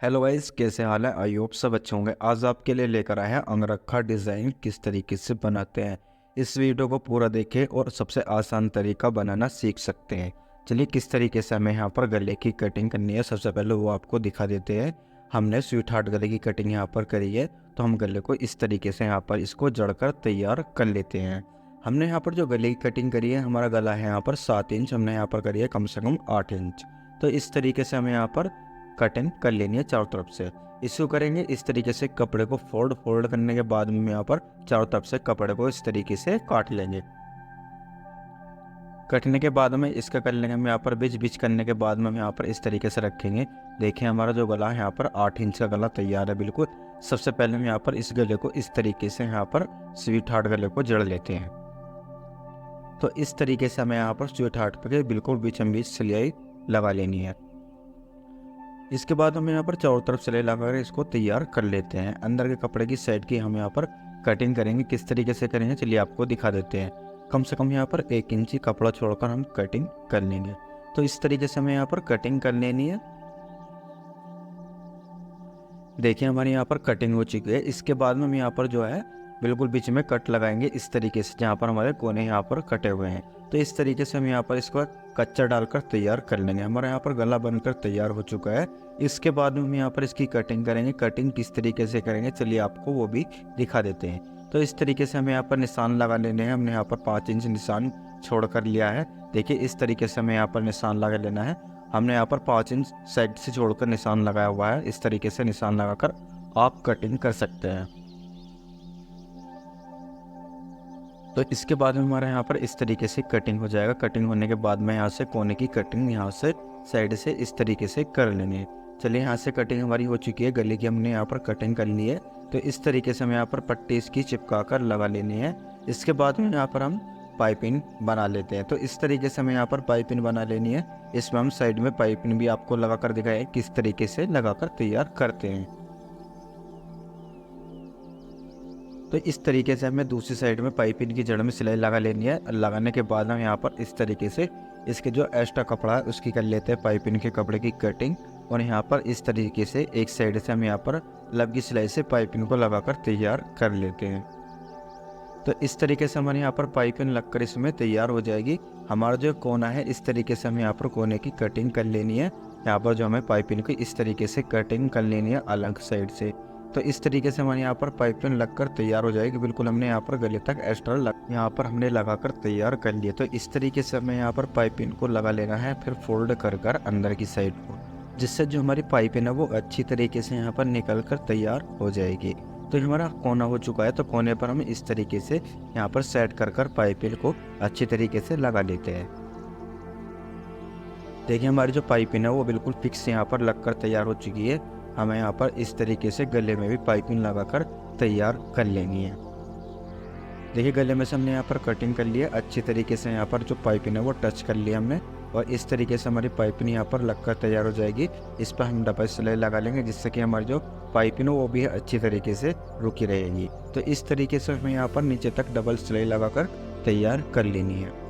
Hello guys, कैसे हाल है। I hope सब अच्छे होंगे। आज आपके लिए लेकर आए हैं अंगरखा डिज़ाइन किस तरीके से बनाते हैं। इस वीडियो को पूरा देखें और सबसे आसान तरीका बनाना सीख सकते हैं। चलिए किस तरीके से हमें यहाँ पर गले की कटिंग करनी है, सबसे पहले वो आपको दिखा देते हैं। हमने स्वीट हार्ट गले की कटिंग यहाँ पर करी है, तो हम गले को इस तरीके से यहाँ पर इसको जड़कर तैयार कर लेते हैं। हमने यहाँ पर जो गले की कटिंग करी है, हमारा गला है यहाँ पर 7 इंच, हमने यहाँ पर करी है कम से कम 8 इंच। तो इस तरीके से हमें यहाँ पर कटिंग कर लेनी है चारों तरफ से। इसको करेंगे इस तरीके से, कपड़े को फोल्ड करने के बाद में यहाँ पर चारों तरफ से कपड़े को इस तरीके से काट लेंगे। कटने के बाद में इसका कर लेंगे हम यहाँ पर बीच बीच करने के बाद में हम यहाँ पर इस तरीके से रखेंगे। देखिए हमारा जो गला है यहाँ पर 8 इंच का गला तैयार है बिल्कुल। सबसे पहले हम यहाँ पर इस गले को इस तरीके से यहाँ पर स्वीट हार्ट गले को जड़ लेते हैं। तो इस तरीके से हमें यहाँ पर स्वीट हार्ट पे बिल्कुल बीचों बीच सिलाई लगा लेनी है। इसके बाद हम यहाँ पर चारों तरफ सिलाई लगाकर इसको तैयार कर लेते हैं। अंदर के कपड़े की साइड की हम यहाँ पर कटिंग करेंगे। किस तरीके से करेंगे चलिए आपको दिखा देते हैं। कम से कम यहाँ पर 1 इंची कपड़ा छोड़कर हम कटिंग कर लेंगे। तो इस तरीके से हमें यहाँ पर कटिंग कर लेनी है। देखिए हमारी यहाँ पर कटिंग हो चुकी है। इसके बाद में हम यहाँ पर जो है बिल्कुल बीच में कट लगाएंगे इस तरीके से, जहाँ पर हमारे कोने यहाँ पर कटे हुए हैं। तो इस तरीके से हम यहाँ पर इसको कच्चा डालकर तैयार कर लेंगे। हमारा यहाँ पर गला बनकर तैयार हो चुका है। इसके बाद में हम यहाँ पर इसकी कटिंग करेंगे। कटिंग किस तरीके से करेंगे चलिए आपको वो भी दिखा देते हैं। तो इस तरीके से हमें यहाँ पर निशान लगा लेने हैं। हमने यहाँ पर 5 इंच निशान छोड़ कर लिया है। देखिए इस तरीके से हमें यहाँ पर निशान लगा लेना है। हमने यहाँ पर 5 इंच साइड से छोड़कर निशान लगाया हुआ है। इस तरीके से निशान लगाकर आप कटिंग कर सकते हैं। तो इसके बाद में हमारा यहाँ पर इस तरीके से कटिंग हो जाएगा। कटिंग होने के बाद में यहाँ से कोने की कटिंग यहाँ से साइड से इस तरीके से कर लेनी है। चलिए यहाँ से कटिंग हमारी हो चुकी है। गले की हमने यहाँ पर कटिंग कर ली है। तो इस तरीके से हमें यहाँ पर पट्टी इसकी चिपका कर लगा लेनी है। इसके बाद में यहाँ पर हम पाइपिंग बना लेते हैं। तो इस तरीके से हमें यहाँ पर पाइपिंग बना लेनी है। इसमें हम साइड में पाइपिंग भी आपको लगा कर दिखाएं किस तरीके से लगा कर तैयार करते हैं। तो इस तरीके से हमें दूसरी साइड में पाइपिंग की जड़ में सिलाई लगा लेनी है। लगाने के बाद हम यहाँ पर इस तरीके से इसके जो एक्स्ट्रा कपड़ा है उसकी कर लेते हैं पाइपिंग के कपड़े की कटिंग। और यहाँ पर इस तरीके से एक साइड से हम यहाँ पर लब की सिलाई से पाइपिंग को लगाकर तैयार कर लेते हैं। तो इस तरीके से हमारे यहाँ पर पाइपिंग लगकर इसमें तैयार हो जाएगी। हमारा जो कोना है इस तरीके से हमें यहाँ पर कोने की कटिंग कर लेनी है। यहाँ पर जो हमें पाइपिंग की इस तरीके से कटिंग कर लेनी है अलग साइड से। तो इस तरीके से हमारे यहाँ पर पाइपिंग लगकर तैयार हो जाएगी बिल्कुल। हमने यहाँ पर गले तक एक्स्ट्रा यहाँ पर हमने लगाकर तैयार कर लिया। तो इस तरीके से हमें यहाँ पर पाइपिंग को लगा लेना है, फिर फोल्ड कर अंदर की साइड को, जिससे जो हमारी पाइपिंग है वो अच्छी तरीके से यहाँ पर निकल कर तैयार हो जाएगी। तो हमारा कोना हो चुका है। तो कोने पर हम इस तरीके से यहाँ पर सेट कर पाइपिंग को अच्छी तरीके से लगा लेते हैं। देखिए हमारी जो पाइपिंग है वो बिल्कुल फिक्स यहाँ पर लगकर तैयार हो चुकी है। हमें यहाँ पर इस तरीके से गले में भी पाइपिंग लगाकर तैयार कर लेनी है। देखिए गले में से हमने यहाँ पर कटिंग कर लिया अच्छी तरीके से। यहाँ पर जो पाइपिंग है वो टच कर लिया हमने, और इस तरीके से हमारी पाइपिंग यहाँ पर लगकर तैयार हो जाएगी। इस पर हम डबल सिलाई लगा लेंगे, जिससे कि हमारी जो पाइपिंग है वो भी अच्छी तरीके से रुकी रहेगी। तो इस तरीके से हमें यहाँ पर नीचे तक डबल सिलाई लगाकर तैयार कर लेनी है।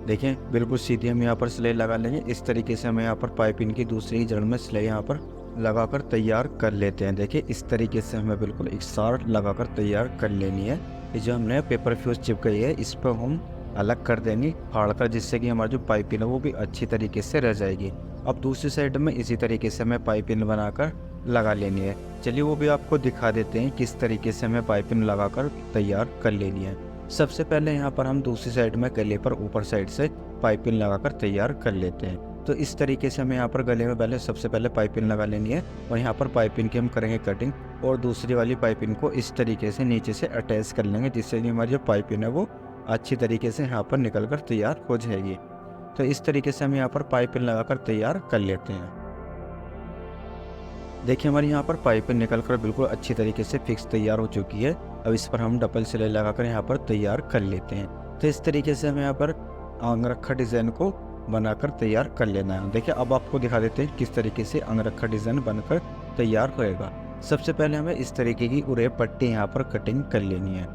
देखिए बिल्कुल सीधी हम यहाँ पर सिलाई लगा लेंगे। इस तरीके से हमें यहाँ पर पाइपिंग की दूसरी जड़ में सिलाई यहाँ पर लगाकर तैयार कर लेते हैं। देखिए इस तरीके से हमें बिल्कुल एक साथ लगाकर तैयार कर लेनी है। ये जो हमने पेपर फ्यूज चिपकाई है इस पर हम अलग कर देंगे फाड़ कर, जिससे कि हमारी जो पाइपिंग है वो भी अच्छी तरीके से रह जाएगी। अब दूसरी साइड में इसी तरीके से हमें पाइपिंग बनाकर लगा लेनी है। चलिए वो भी आपको दिखा देते हैं किस तरीके से हमें पाइपिंग लगाकर तैयार कर लेनी है। सबसे पहले यहाँ पर हम दूसरी साइड में गले पर ऊपर साइड से पाइपिंग लगाकर तैयार कर लेते हैं। तो इस तरीके से हमें यहाँ पर गले में सबसे पहले पाइपिंग लगा लेनी है, और यहाँ पर पाइपिंग की हम करेंगे कटिंग, और दूसरी वाली पाइपिंग को इस तरीके से नीचे से अटैच कर लेंगे, जिससे कि हमारी जो पाइपिंग है वो अच्छी तरीके से यहाँ पर निकल कर तैयार हो जाएगी। तो इस तरीके से हम यहाँ पर पाइपिंग लगाकर तैयार कर लेते हैं। देखिए हमारी यहाँ पर पाइपिंग निकल कर बिल्कुल अच्छी तरीके से फिक्स तैयार हो चुकी है। अब इस पर हम डबल सिलाई लगाकर यहाँ पर तैयार कर लेते हैं। तो इस तरीके से हमें यहाँ पर अंगरखा डिज़ाइन को बनाकर तैयार कर लेना है। देखिए अब आपको दिखा देते हैं किस तरीके से अंगरखा डिज़ाइन बनकर तैयार होएगा। सबसे पहले हमें इस तरीके की उरे पट्टी यहाँ पर कटिंग कर लेनी है।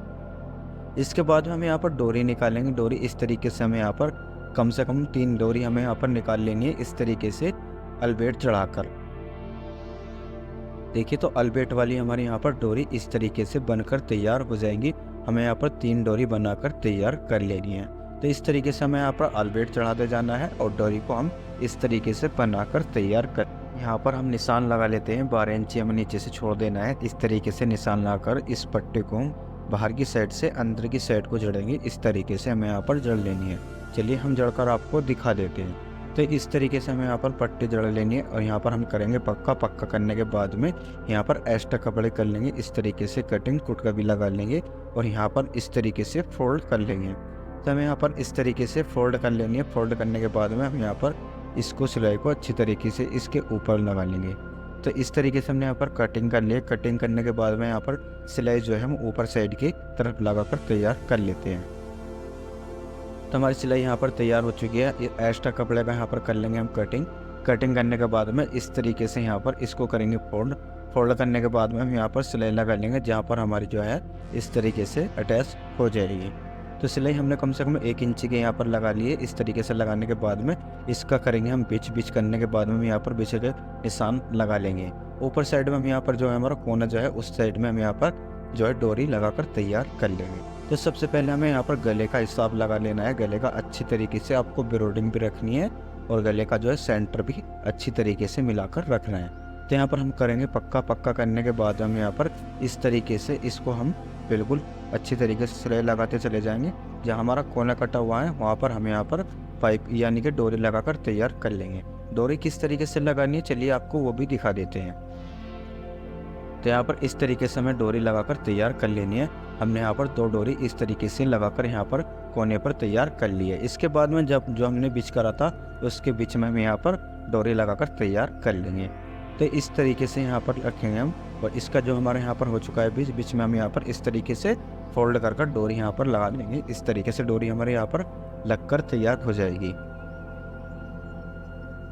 इसके बाद हम यहाँ पर डोरी निकालेंगे। डोरी इस तरीके से हमें यहाँ पर कम से कम 3 डोरी हमें यहाँ पर निकाल लेनी है। इस तरीके से अल्बेट चढ़ाकर। देखिए तो अल्बेट वाली हमारी यहाँ पर डोरी इस तरीके से बनकर तैयार हो जाएंगी। हमें यहाँ पर 3 डोरी बनाकर तैयार कर लेनी है। तो इस तरीके से हमें यहाँ पर अल्बेट चढ़ाते जाना है और डोरी को हम इस तरीके से बनाकर तैयार कर। यहाँ पर हम निशान लगा लेते हैं, 12 इंची हमें नीचे से छोड़ देना है। इस तरीके से निशान लगाकर इस पट्टे को बाहर की साइड से अंदर की साइड को जड़ेंगे। इस तरीके से हमें यहाँ पर जड़ लेनी है। चलिए हम जड़कर आपको दिखा देते हैं। तो इस तरीके से हमें यहाँ पर पट्टी जड़ लेनी है और यहाँ पर हम करेंगे पक्का। पक्का करने के बाद में यहाँ पर एक्स्ट्रा कपड़े कर लेंगे। इस तरीके से कटिंग कुटका भी लगा लेंगे और यहाँ पर इस तरीके से फोल्ड कर लेंगे। तो हमें यहाँ पर इस तरीके से फोल्ड कर लेनी है। फोल्ड करने के बाद में हम यहाँ पर इसको सिलाई को अच्छी तरीके से इसके ऊपर लगा लेंगे। तो इस तरीके से हमने यहाँ पर कटिंग कर ली। कटिंग करने के बाद में यहाँ पर सिलाई जो है हम ऊपर साइड की तरफ लगाकर तैयार कर लेते हैं। तो हमारी सिलाई यहाँ पर तैयार हो चुकी है। एक्स्ट्रा कपड़े का यहाँ पर कर लेंगे हम कटिंग। कटिंग करने के बाद में इस तरीके से यहाँ पर इसको करेंगे फोल्ड। फोल्ड करने के बाद में हम यहाँ पर सिलाई लगा लेंगे, जहाँ पर हमारी जो है इस तरीके से अटैच हो जाएगी। तो सिलाई हमने कम से कम 1 इंची के यहाँ पर लगा लिए। इस तरीके से लगाने के बाद में इसका करेंगे हम बिच करने के बाद में हम यहाँ पर बिच के निशान लगा लेंगे। ऊपर साइड में हम यहाँ पर जो है हमारा कोना जो है उस साइड में हम यहाँ पर जो है डोरी लगाकर तैयार कर लेंगे। तो सबसे पहले हमें यहाँ पर गले का हिसाब लगा लेना है। गले का अच्छी तरीके से आपको ब्रोडिंग भी रखनी है और गले का जो है सेंटर भी अच्छी तरीके से मिलाकर रखना है। तो यहाँ पर हम करेंगे पक्का। पक्का करने के बाद हम यहाँ पर इस तरीके से इसको हम बिल्कुल अच्छी तरीके से सिलाई लगाते चले जाएंगे। जहाँ हमारा कोना कटा हुआ है वहाँ पर हम यहाँ पर पाइप यानी कि डोरी लगाकर तैयार कर लेंगे। डोरी किस तरीके से लगानी है चलिए आपको वो भी दिखा देते हैं। तो यहाँ पर इस तरीके से हमें डोरी लगाकर तैयार कर लेनी है। हमने यहाँ पर 2 डोरी इस तरीके से लगाकर यहाँ पर कोने पर तैयार कर ली है। इसके बाद में जब जो हमने बीच करा था उसके बीच में हम यहाँ पर डोरी लगाकर तैयार कर लेंगे। तो इस तरीके से यहाँ पर रखेंगे हम। और इसका जो हमारे यहाँ पर हो चुका है बीच में हम यहाँ पर इस तरीके से फोल्ड कर डोरी यहाँ पर लगा लेंगे। इस तरीके से डोरी हमारे यहाँ पर लगकर तैयार हो जाएगी।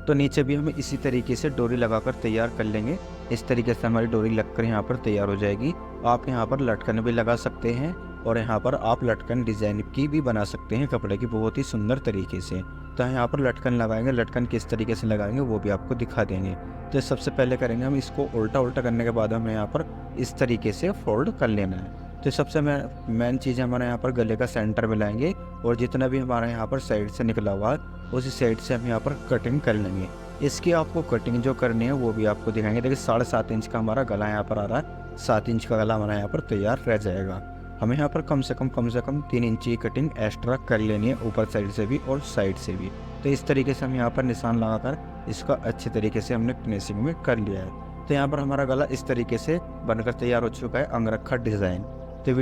तो नीचे भी हम इसी तरीके से डोरी लगाकर तैयार कर लेंगे। इस तरीके से हमारी डोरी लगकर यहाँ पर तैयार हो जाएगी। आप यहाँ पर लटकन भी लगा सकते हैं और यहाँ पर आप लटकन डिज़ाइन की भी बना सकते हैं कपड़े की बहुत ही सुंदर तरीके से। तो यहाँ पर लटकन लगाएंगे। लटकन किस तरीके से लगाएंगे वो भी आपको दिखा देंगे। तो सबसे पहले करेंगे हम इसको उल्टा करने के बाद हमें यहाँ पर इस तरीके से फोल्ड कर लेना है। तो सबसे मेन चीज़ हमारे यहाँ पर गले का सेंटर मिलाएंगे और जितना भी हमारे यहाँ पर साइड से निकला हुआ है उसी साइड से हम यहाँ पर कटिंग कर लेंगे। इसकी आपको कटिंग जो करनी है वो भी आपको दिखाएंगे। देखिए 7.5 इंच का हमारा गला यहाँ पर आ रहा है। 7 इंच का गला हमारा यहाँ पर तैयार रह जाएगा। हमें यहाँ पर कम से कम 3 इंच की कटिंग एक्स्ट्रा कर लेनी है, ऊपर साइड से भी और साइड से भी। तो इस तरीके से हम यहाँ पर निशान लगाकर इसका अच्छे तरीके से हमने फिनिशिंग में कर लिया है। तो यहाँ पर हमारा गला इस तरीके से बनकर तैयार हो चुका है, अंगरखा डिज़ाइन। तो